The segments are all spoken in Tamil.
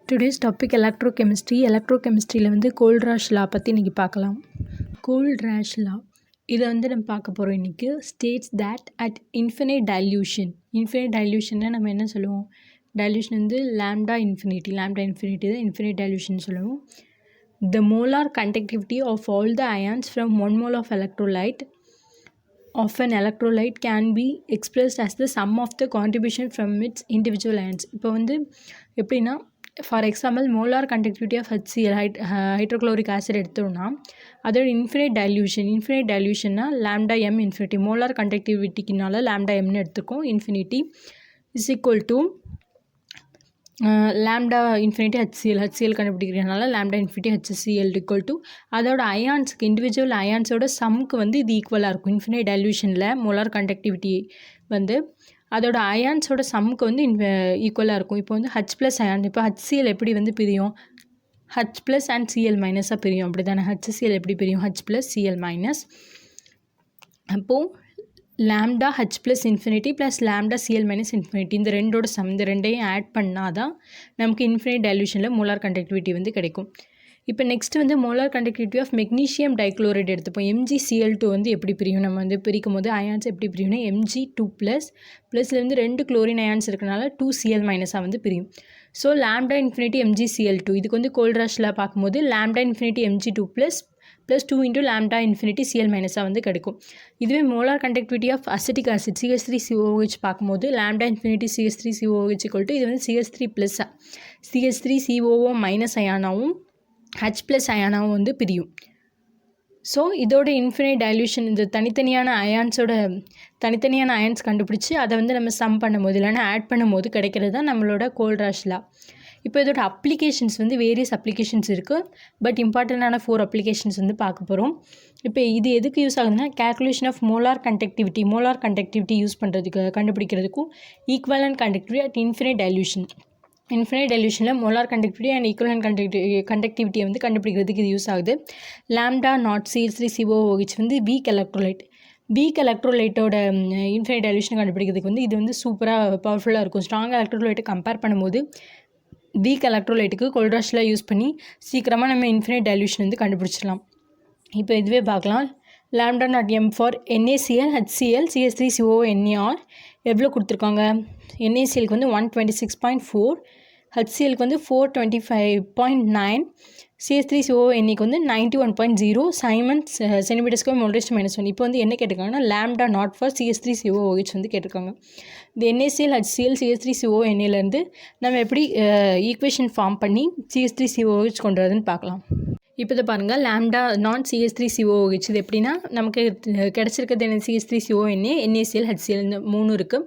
Today's topic electrochemistry. எலக்ட்ரோகெமிஸ்ட்ரியில் வந்து கோல்ட்ராஷ் லா பற்றி இன்றைக்கி பார்க்கலாம். கோல்ட்ராஷ் லா இதை வந்து நம்ம பார்க்க போகிறோம் இன்றைக்கி. ஸ்டேட்ஸ் தேட் அட் இன்ஃபினைட் டைல்யூஷன்னா நம்ம என்ன சொல்லுவோம்? டைல்யூஷன் வந்து லாம்டா இன்ஃபினிட்டி தான் இன்ஃபினைட் டைல்யூஷன் சொல்லுவோம். The molar conductivity of all the ions from 1 mole of an electrolyte can be expressed as the sum of the contribution from its individual ions. இப்போ வந்து எப்படின்னா, for example molar conductivity of HCl hydrochloric acid எடுத்தோம்னா அதோட இன்ஃபினைட் டைல்யூஷன்னா லாம்டா எம் இன்ஃபினிட்டி. மோலார் கண்டக்டிவிட்டிக்குனால லாம்டா எம்னு எடுத்துக்கோம். Infinity is equal to lambda infinity HCl கண்டுபிடிக்கிறதுனால lambda infinity HCl equal to அதோட அயான்ஸுக்கு இண்டிவிஜுவல் அயான்ஸோட சம்க்கு வந்து இது ஈக்குவலாக இருக்கும். இன்ஃபினைட் டைல்யூஷனில் மோலார் கண்டக்டிவிட்டி வந்து அதோட அயான்ஸோட சம்முக்கு வந்து ஈக்குவலாக இருக்கும். இப்போ வந்து H+ அயான், இப்போ HCl எப்படி வந்து பிரியும்? H+ அண்ட் Cl மைனஸாக பிரியும். அப்படி தானே HCl எப்படி பிரியும்? H+ Cl minus. அப்போது lambda H+ infinity plus lambda Cl minus infinity, இந்த ரெண்டோட சம், இந்த ரெண்டையும் ஆட் பண்ணால் தான் நமக்கு இன்ஃபினைட் டைல்யூஷனில் மோலார் கண்டக்டிவிட்டி வந்து கிடைக்கும். இப்போ நெக்ஸ்ட்டு வந்து molar conductivity of magnesium dichloride எடுத்துப்போம். MgCl2 வந்து எப்படி பிரியும்? நம்ம வந்து பிரிக்கும் போது அயான்ஸ் எப்படி பிரியும்னா Mg2++லேருந்து 2 குளோரின் அயான்ஸ் இருக்கனால 2Cl மைனஸாக வந்து பிரியும். ஸோ லாம்டா இன்ஃபினிட்டி MgCl2, இதுக்கு வந்து கோல்ட்ராஷில் பார்க்கும்போது lambda infinity Mg2++2 into lambda infinity Cl மைனஸாக வந்து கிடைக்கும். இதுவே molar conductivity of acetic acid CH3COOH பார்க்கும்போது lambda infinity CH3COOH equal to இது வந்து CH3COO மைனஸ் அயானாவும் H+ அயானாவும் வந்து பிரியும். ஸோ இதோட இன்ஃபினைட் டைல்யூஷன், இந்த தனித்தனியான அயான்ஸ் கண்டுபிடிச்சி அதை வந்து நம்ம சம் பண்ணும்போது இல்லைனா ஆட் பண்ணும்போது கிடைக்கிறது தான் நம்மளோட கோல்ட்ராஷ் லா. இப்போ இதோட அப்ளிகேஷன்ஸ் வந்து வேரியஸ் அப்ளிகேஷன்ஸ் இருக்குது. பட் இம்பார்ட்டண்ட்டான 4 அப்ளிகேஷன்ஸ் வந்து பார்க்க போகிறோம். இப்போ இது எதுக்கு யூஸ் ஆகுதுன்னா, calculation of molar conductivity use பண்ணுறதுக்கு, கண்டுபிடிக்கிறதுக்கும் ஈக்குவலன்ட் கண்டக்டிவிட்டி அட் இன்ஃபினைட் டைல்யூஷனில் மோலார் கண்டக்டிவிட்டி அண்ட் ஈக்குவலன்ட் கண்டக்டிவிட்டியை வந்து கண்டுபிடிக்கிறதுக்கு இது யூஸ் ஆகுது. லாம்டா நாட் CH3COOH வந்து வீக் எலக்ட்ரோலைட்டோட இன்ஃபினைட் டைல்யூஷன் கண்டுபிடிக்கிறதுக்கு வந்து இது வந்து சூப்பராக பவர்ஃபுல்லாக இருக்கும். ஸ்ட்ராங் எலக்ட்ரோலைட்டை கம்பேர் பண்ணும்போது வீக் எலக்ட்ரோலைட்டுக்கு கோல்ட்ராஷில் யூஸ் பண்ணி சீக்கிரமாக நம்ம இன்ஃபினைட் டைல்யூஷன் வந்து கண்டுபிடிச்சிடலாம். இப்போ இதுவே பார்க்கலாம். Lambda naught M for NaCl HCl CH3CONAR எவ்வளோ கொடுத்துருக்காங்க? NaClக்கு வந்து 126.4, HClக்கு வந்து 425.9, CH3CONAக்கு வந்து 91.0 சைமன்ஸ் சென்டிமீட்டர் (mol/-1). இப்போ வந்து என்ன கேட்டிருக்காங்கன்னா, லாம்டா நாட் ஃபார் CH3COOH வந்து கேட்டிருக்காங்க. இந்த NaCl HCl CH3CONAலேருந்து நம்ம எப்படி ஈக்குவேஷன் ஃபார்ம் பண்ணி CH3COOH கொண்டு வரதுன்னு பார்க்கலாம். இப்போ இதை பாருங்கள், லாம்டா நாட் CH3COOH இது எப்படின்னா, நமக்கு கிடச்சிருக்கிறது என்ன? CH3CONA, NaCl HCl இந்த 3 இருக்குது.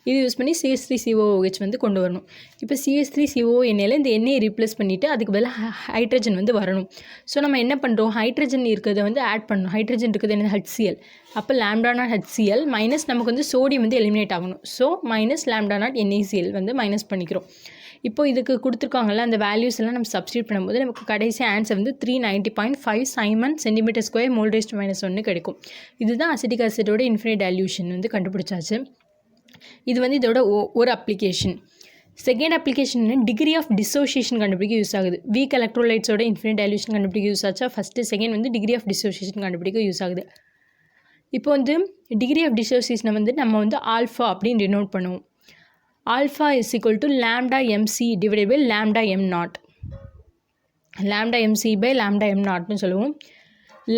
இது யூஸ் பண்ணி CH3COOH வந்து கொண்டு வரணும். இப்போ CH3CONAல இந்த எண்ணெயை ரீப்ளேஸ் பண்ணிவிட்டு அதுக்கு பதிலாக ஹைட்ரஜன் வந்து வரணும். ஸோ நம்ம என்ன பண்ணுறோம்? ஹைட்ரஜன் இருக்கிறத வந்து ஆட் பண்ணணும். ஹைட்ரஜன் இருக்கிறது என்ன? HCl. அப்போ லாம்டா நாட் HCl மைனஸ் நமக்கு வந்து சோடியம் வந்து எலிமினேட் ஆகணும். So minus lambda naught NaCl வந்து மைனஸ் பண்ணிக்கிறோம். இப்போ இதுக்கு கொடுத்துருக்காங்கல்ல, அந்த வேல்யூஸ் எல்லாம் நம்ம சப்ஸ்டியூட் பண்ணும்போது நமக்கு கடைசி ஆன்சர் வந்து 390.5 சைமன் சென்டிமீட்டர் ஸ்கொயர் (mol/-1) கிடைக்கும். இதுதான் அசிட்டிக் ஆசிடோட இன்ஃபினைட் டைல்யூஷன் வந்து கண்டுபிடிச்சாச்சு. இது வந்து இதோட ஒரு application. Second application degree of dissociation கண்டுபிடிக்க யூஸ் ஆகுது. வீக் எலக்ட்ரோலைட்ஸோட இன்ஃபினைட் டைல்யூஷன் கண்டுபிடிக்க யூஸ் ஆச்சா? ஃபஸ்ட்டு செகண்ட் வந்து டிகிரி ஆஃப் டிசோசியேஷன் கண்டுபிடிக்க யூஸ் ஆகுது. இப்போ வந்து டிகிரி ஆஃப் டிசோசியேஷனை வந்து நம்ம வந்து ஆல்ஃபா அப்படின்னு டினோட் பண்ணுவோம். Alpha is equal to lambda MC divided by lambda M0. Lambda MC by lambda M0ன்னு சொல்லுவோம்.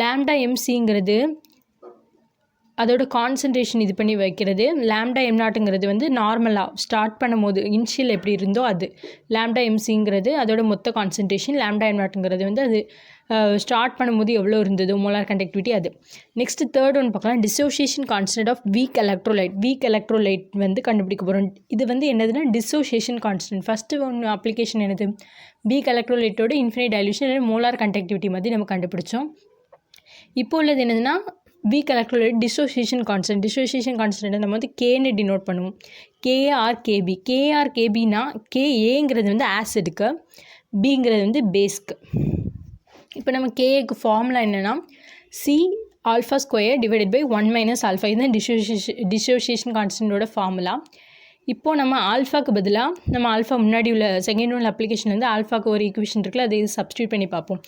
லாம்டா MCங்கிறது அதோட கான்சன்ட்ரேஷன் இது பண்ணி வைக்கிறது. லாம்டா M0ங்கிறது வந்து நார்மலாக ஸ்டார்ட் பண்ணும்போது இனிஷியல் எப்படி இருந்தோ அது. லாம்டா MCங்கிறது அதோட மொத்த கான்சன்ட்ரேஷன். லாம்டா M0ங்கிறது வந்து அது ஸ்டார்ட் பண்ணும்போது எவ்வளோ இருந்ததோ மோலார் கண்டக்டிவிட்டி அது. நெக்ஸ்ட்டு தேர்ட் ஒன் பார்க்கலாம். Dissociation constant of weak electrolyte வந்து கண்டுபிடிக்க போகிறோம். இது வந்து என்னதுன்னா டிசோசியேஷன் கான்ஸ்டன்ட். ஃபஸ்ட்டு ஒன்று அப்ளிகேஷன் என்னது? வீக் எலக்ட்ரோலைட்டோட இன்ஃபினைட் டைல்யூஷன் மோலார் கண்டக்டிவிட்டி மாதிரி நம்ம கண்டுபிடிச்சோம். இப்போ உள்ளது என்னதுன்னா, வீக் எலக்ட்ரோலைட் டிசோசியேஷன் கான்ஸ்டன்ட் நம்ம வந்து கேன்னு டினோட் பண்ணுவோம். KARKBனா KAங்கிறது வந்து ஆசிடுக்கு, பிங்கிறது வந்து பேஸ்க்கு. இப்போ நம்ம கேக்கு ஃபார்முலா என்னென்னா, C alpha square divided by 1 minus alpha. இதுதான் டிசோசியேஷன் கான்ஸ்டன்டோட ஃபார்முலா. இப்போது நம்ம ஆல்ஃபாக்கு பதிலாக நம்ம ஆல்ஃபா முன்னாடி உள்ள செகண்ட் உள்ள அப்ளிகேஷன் வந்து ஆல்ஃபாக்கு ஒரு ஈக்குவேஷன் இருக்குல்ல, அதை சப்ஸ்டியூட் பண்ணி பார்ப்போம்.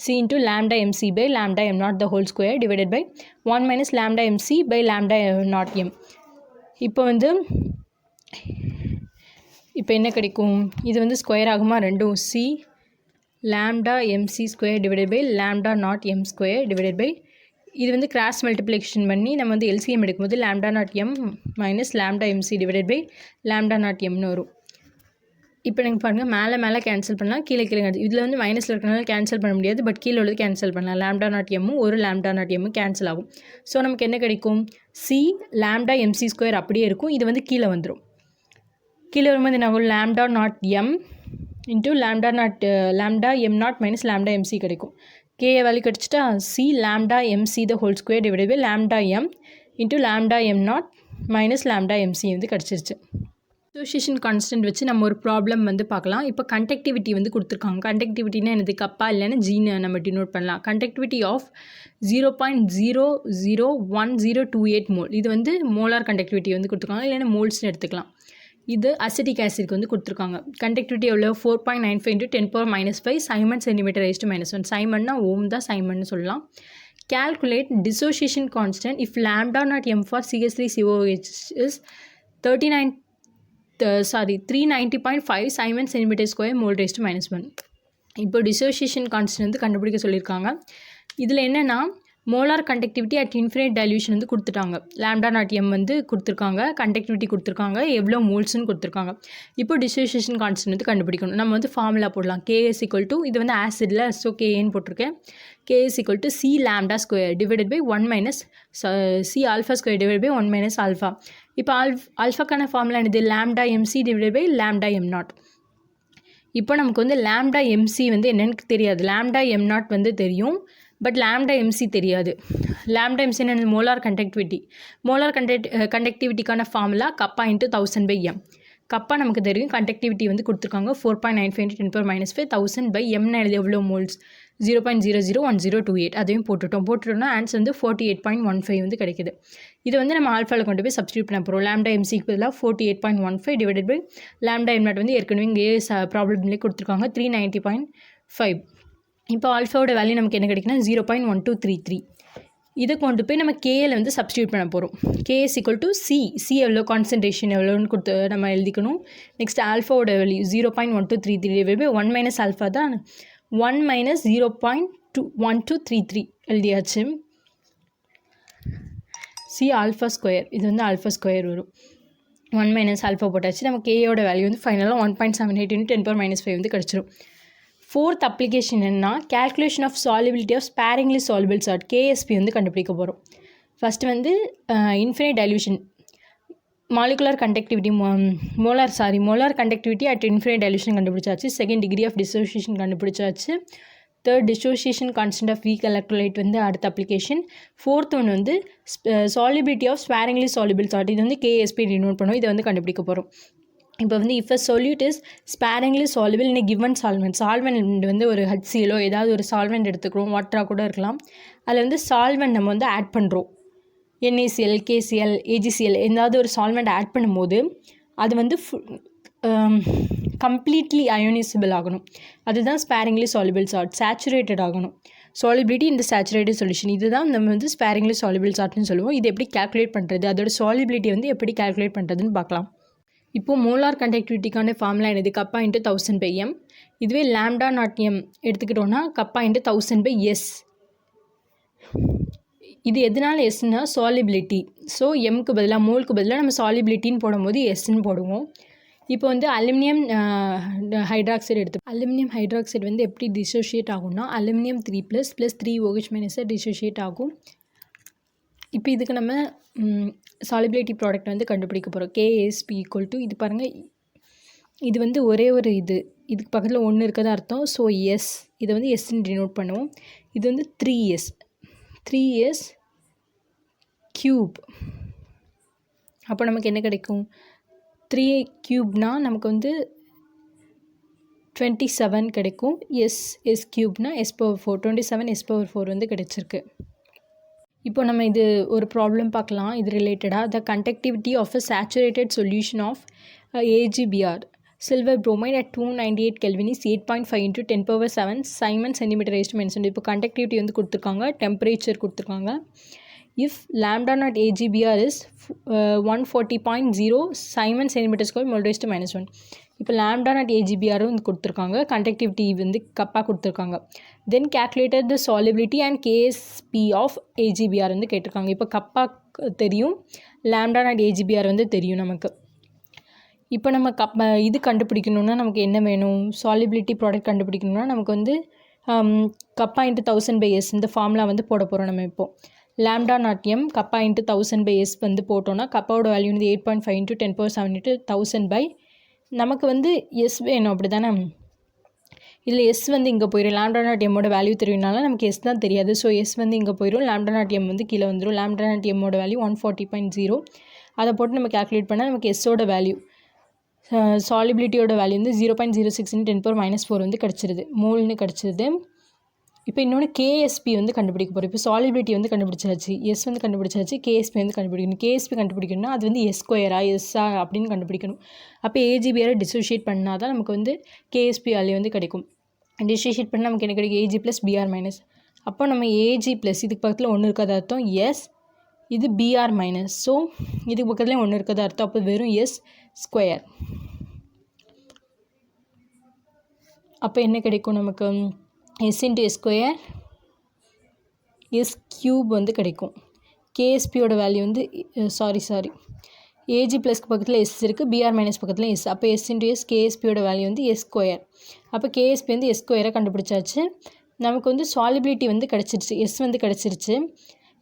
c into lambda mc by lambda m naught the whole square divided by 1 minus lambda mc by lambda naught m. இப்போ வந்து இப்போ என்ன கிடைக்கும், இது வந்து ஸ்கொயர் ஆகுமா ரெண்டும், c lambda mc square divided by lambda naught m square divided by இது வந்து கிராஸ் மல்டிப்ளிகேஷன் பண்ணி நம்ம வந்து எல்சிஎம் எடுக்கும்போது lambda naught m minus lambda mc divided by lambda naught mனு வரும். இப்போ நீங்கள் பாருங்கள், மேலே கேன்சல் பண்ணலாம், கீழே இதில் வந்து மைனஸில் இருக்கிறனால கேன்சல் பண்ண முடியாது, பட் கீழே உள்ளது கேன்சல் பண்ணலாம். lambda naught m ஒரு lambda naught m கேன்சல் ஆகும். ஸோ நமக்கு என்ன கிடைக்கும், c lambda mc ஸ்கொயர் அப்படியே இருக்கும், இது வந்து கீழே வந்துடும். கீழே வரும்போது என்ன ஆகும், lambda naught m into lambda m naught minus lambda mc கிடைக்கும். கேஏ வேல்யூ கிடச்சிட்டா c lambda mc the whole square divided by lambda m into lambda m naught minus lambda mc வந்து கிடச்சிருச்சு. டிசோசியேஷன் கான்ஸ்டன்ட் வச்சு நம்ம ஒரு ப்ராப்ளம் வந்து பார்க்கலாம். இப்போ கண்டக்டிவிட்டி வந்து கொடுத்துருக்காங்க. கண்டக்டிவிட்டினா என்னது, கப்பா இல்லைன்னா ஜீனை நம்ம டினோட் பண்ணலாம். கண்டக்டிவிட்டி ஆஃப் 0.001028 மோல், இது வந்து மோலார் கண்டக்டிவிட்டி வந்து கொடுத்துருக்காங்க, இல்லைன்னா மோல்ஸ்னு எடுத்துக்கலாம். இது அசிட்டிக் ஆசிட்க்கு வந்து கொடுத்துருக்காங்க. கண்டக்டிவிட்டி எவ்வளோ, 4.95 into 10⁻⁵ Simon centimetre raised to -1. சைமன்னா ஓம் தான் சைமன்னு சொல்லலாம். Calculate dissociation constant if lambda naught m for CH3COOH is 390.5 Simon centimetre square mole raised to -1. இப்போ டிசோசியேஷன் கான்ஸ்டன்ட் வந்து கண்டுபிடிக்க சொல்லியிருக்காங்க. இதில் என்னென்னா molar conductivity at infinite dilution வந்து கொடுத்துட்டாங்க. lambda naught m வந்து கொடுத்துருக்காங்க, கண்டக்டிவிட்டி கொடுத்துருக்காங்க, எவ்வளோ மோல்ஸ்னு கொடுத்துருக்காங்க. இப்போ டிசோசியேஷன் கான்ஸ்டன்ட் வந்து கண்டுபிடிக்கணும். நம்ம வந்து ஃபார்முலா போடலாம். KS = இது வந்து ஆசிடில், ஸோ KN போட்டிருக்கேன். KS = C lambda square divided by 1 minus C alpha square divided by 1 minus alpha. இப்போ ஆல்ஃபாக்கான ஃபார்முலா என்னது, lambda mc divided by lambda m naught. இப்போ நமக்கு வந்து lambda mc வந்து என்னென்னு தெரியாது, lambda m naught வந்து தெரியும், பட் lambda mc தெரியாது. lambda mc என்ன, மோலார் கண்டக்டிவிட்டி. மோலார் கண்டக்டிவிட்டிக்கான formula kappa into 1000/m. Kappa நமக்கு தெரியும், கண்டக்டிவிட்டி வந்து கொடுத்துருக்காங்க 4.95 into 10⁻⁵ 1000/mன்னு எழுதி எவ்வளோ மோல்ஸ், 0.001028. அதையும் போட்டுட்டோம்னா ஆன்சர் வந்து 48.15 வந்து கிடைக்குது. இது வந்து நம்ம ஆல்ஃபாவில் கொண்டு போய் சப்ஸ்டியூட் பண்ண போகிறோம். lambda mcக்கு பதிலாக 48.15 divided by lambda m naught வந்து ஏற்கனவே இங்கே ப்ராப்ளம்லேயே கொடுத்துருக்காங்க 390.5. இப்போ ஆல்ஃபாவோட வேல்யூ நமக்கு என்ன கிடைக்குன்னா 0.1233. இதை கொண்டு போய் நம்ம கேஏல வந்து சப்ஸ்டியூட் பண்ண போகிறோம். KS = C எவ்வளோ, கான்சன்ட்ரேஷன் எவ்வளோன்னு கொடுத்து நம்ம எழுதிக்கணும். நெக்ஸ்ட் ஆல்ஃபாவோட வேல்யூ 0.1233 பை 1 மைனஸ் ஆல்ஃபா தான், 1 மைனஸ் 0.1233 எழுதியாச்சு. C ஆல்ஃபா ஸ்கொயர், இது வந்து ஆல்ஃபா ஸ்கொயர் வரும். 1 மைனஸ் ஆல்ஃபா போட்டாச்சு. நம்ம கேயோட வேல்யூ வந்து ஃபைனலாக 1.78 into 10⁻⁵ வந்து கிடச்சிரும். ஃபோர்த் அப்ளிகேஷன் என்ன, calculation of solubility of sparingly soluble salt, KSP வந்து கண்டுபிடிக்க போகிறோம். ஃபஸ்ட்டு வந்து infinite dilution, molecular conductivity, molar conductivity at infinite dilution கண்டுபிடிச்சாச்சு. செகண்ட் டிகிரி ஆஃப் டிசோசியேஷன் கண்டுபிடிச்சாச்சு. Third dissociation constant of weak electrolyte வந்து அடுத்த அப்ளிகேஷன். ஃபோர்த் ஒன்று வந்து solubility of sparingly soluble salt, இது வந்து KSP டினோட் பண்ணுவோம், இதை வந்து கண்டுபிடிக்க போகிறோம். இப்போ வந்து if a solute is sparingly soluble in a given solvent வந்து ஒரு HCl ஏதாவது ஒரு சால்வெண்ட் எடுத்துக்கிறோம், வாட்டராக கூட இருக்கலாம். அதில் வந்து சால்வெண்ட் நம்ம வந்து ஆட் பண்ணுறோம், NaCl, KCl, AgCl ஏதாவது ஒரு சால்வெண்ட் ஆட் பண்ணும்போது அது வந்து கம்ப்ளீட்லி அயோனைசபிள் ஆகணும். அதுதான் ஸ்பேரிங்லி சாலிபிள் சால்ட். சேச்சுரேட்டட் ஆகணும், சாலிபிலிட்டி இந்த சேச்சுரேட்டட் சொல்யூஷன், இதுதான் நம்ம வந்து ஸ்பேரிங்லி சாலிபிள் சால்ட்னு சொல்லுவோம். இது எப்படி கேல்குலேட் பண்ணுறது, அதோட சாலிபிலிட்டி வந்து எப்படி கேல்குலேட் பண்ணுறதுன்னு பார்க்கலாம். இப்போது மோலார் கண்டக்டிவிட்டிக்கான ஃபார்முலா என்னது, கப்பா இன்ட்டு 1000/m. இதுவே lambda naught m எடுத்துக்கிட்டோன்னா கப்பா இன்ட்டு 1000/s. இது எதனால் எஸ்னா சாலிபிலிட்டி. ஸோ எம்க்கு பதிலாக, மோலுக்கு பதிலாக நம்ம சாலிபிலிட்டின்னு போடும்போது எஸ்ன்னு போடுவோம். இப்போ வந்து அலுமினியம் ஹைட்ராக்சைடு அலுமினியம் ஹைட்ராக்சைடு வந்து எப்படி டிசோஷியேட் ஆகும்னா அலுமினியம் 3+ + 3OH- டிசோஷியேட் ஆகும். இப்போ இதுக்கு நம்ம சாலிபிலிட்டி ப்ராடக்ட் வந்து கண்டுபிடிக்க போகிறோம். KSP = இது பாருங்கள், இது வந்து ஒரே ஒரு இதுக்கு பக்கத்தில் ஒன்று இருக்கதா அர்த்தம். ஸோ எஸ், இதை வந்து எஸ்ன்னு டினோட் பண்ணுவோம். இது வந்து 3s கியூப். அப்போ நமக்கு என்ன கிடைக்கும், 3³ நமக்கு வந்து 27 கிடைக்கும். S³ S⁴ 27 S⁴ வந்து கிடைச்சிருக்கு. இப்போ நம்ம இது ஒரு ப்ராப்ளம் பார்க்கலாம். இது ரிலேட்டடாக the conductivity of a saturated solution of AgBr silver bromide at 298 Kelvin is 8.5 into 10⁻7 Simon centimeter raised to mentioned. இப்போ கண்டக்டிவிட்டி வந்து கொடுத்துருக்காங்க, டெம்பரேச்சர் கொடுத்துருக்காங்க. If lambda naught AgBr is 140.0 Simon centimeter square mole raised to -1. இப்போ lambda naught AgBr வந்து கொடுத்துருக்காங்க, கண்டக்டிவிட்டி வந்து கப்பாக கொடுத்துருக்காங்க. Then calculated the solubility and KSP of AgBr வந்து கேட்டிருக்காங்க. இப்போ கப்பாக தெரியும், lambda naught AgBr வந்து தெரியும் நமக்கு. இப்போ நம்ம இது கண்டுபிடிக்கணுன்னா நமக்கு என்ன வேணும், சாலிபிலிட்டி ப்ராடக்ட் கண்டுபிடிக்கணுன்னா நமக்கு வந்து கப்பா இன்ட்டு 1000/s இந்த ஃபார்முலா வந்து போட போகிறோம். நம்ம இப்போது lambda naught m கப்பா இன்ட்டு 1000/s வந்து போட்டோன்னா கப்பாவோட வேல்யூ வந்து 8.5 into 10⁻7 into 1000 நமக்கு வந்து எஸ் வேணும், அப்படி தானே. இதில் எஸ் வந்து இங்கே போயிடும், lambda naught mோட வேல்யூ தெரியும்னால நமக்கு எஸ் தான் தெரியாது. ஸோ எஸ் வந்து இங்கே போயிடும், lambda naught m வந்து கீழே வந்துடும். lambda naught mோட வேல்யூ 140.0. அதை போட்டு நம்ம கேல்குலேட் பண்ணால் நமக்கு எஸ்ஸோட வேல்யூ சாலிபிலிட்டியோட வேல்யூ வந்து 0.06 into 10⁻4 வந்து கிடச்சிருது, மோல்னு கிடச்சிருது. இப்போ இன்னொன்று KSP வந்து கண்டுபிடிக்க போகிறோம். இப்போ சாலிபிலிட்டி வந்து கண்டுபிடிச்சாச்சு, எஸ் வந்து கண்டுபிடிச்சாச்சு, KSP வந்து கண்டுபிடிக்கணும். KSP கண்டுபிடிக்கணும்னா அது வந்து எஸ் ஸ்கொயரா எஸ்ஸா அப்படின்னு கண்டுபிடிக்கணும். அப்போ AgBr டிசோஷியேட் பண்ணால் தான் நமக்கு வந்து KSP வேல்யூ வந்து கிடைக்கும். டிசோஷியேட் பண்ணால் நமக்கு என்ன கிடைக்கும், Ag + Br-. அப்போ நம்ம Ag + இதுக்கு பக்கத்தில் ஒன்று இருக்கிறது அர்த்தம் எஸ், இது Br-. ஸோ இதுக்கு பக்கத்துலேயும் ஒன்று இருக்கிறது அர்த்தம், அப்போ வெறும் எஸ் ஸ்கொயர். அப்போ என்ன கிடைக்கும் நமக்கு, s into s square s cube வந்து கிடைக்கும். KSPயோட வேல்யூ வந்து சாரி Ag ப்ளஸ்க்கு பக்கத்தில் s இருக்குது, Br- பக்கத்தில் s. அப்போ s into s KSPயோட வேல்யூ வந்து s ஸ்கொயர். அப்போ KSP வந்து s ஸ்கொயரை கண்டுபிடிச்சாச்சு. நமக்கு வந்து சாலிபிலிட்டி வந்து கிடச்சிருச்சு, s வந்து கிடச்சிருச்சு.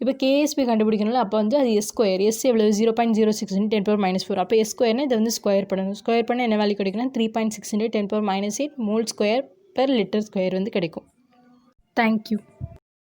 இப்போ KSP கண்டுபிடிக்கணும்ல, அப்போ வந்து அது s ஸ்கொயர். s எவ்வளோ, 0.06 into 10⁻4. அப்போ s ஸ்கொயர்னால் இதை வந்து ஸ்கொயர் பண்ணணும். ஸ்கொயர் பண்ணால் என்ன வேல்யூ கிடைக்குன்னா 3.6 into 10⁻8 mole square per liter square வந்து கிடைக்கும். தேங்க்யூ.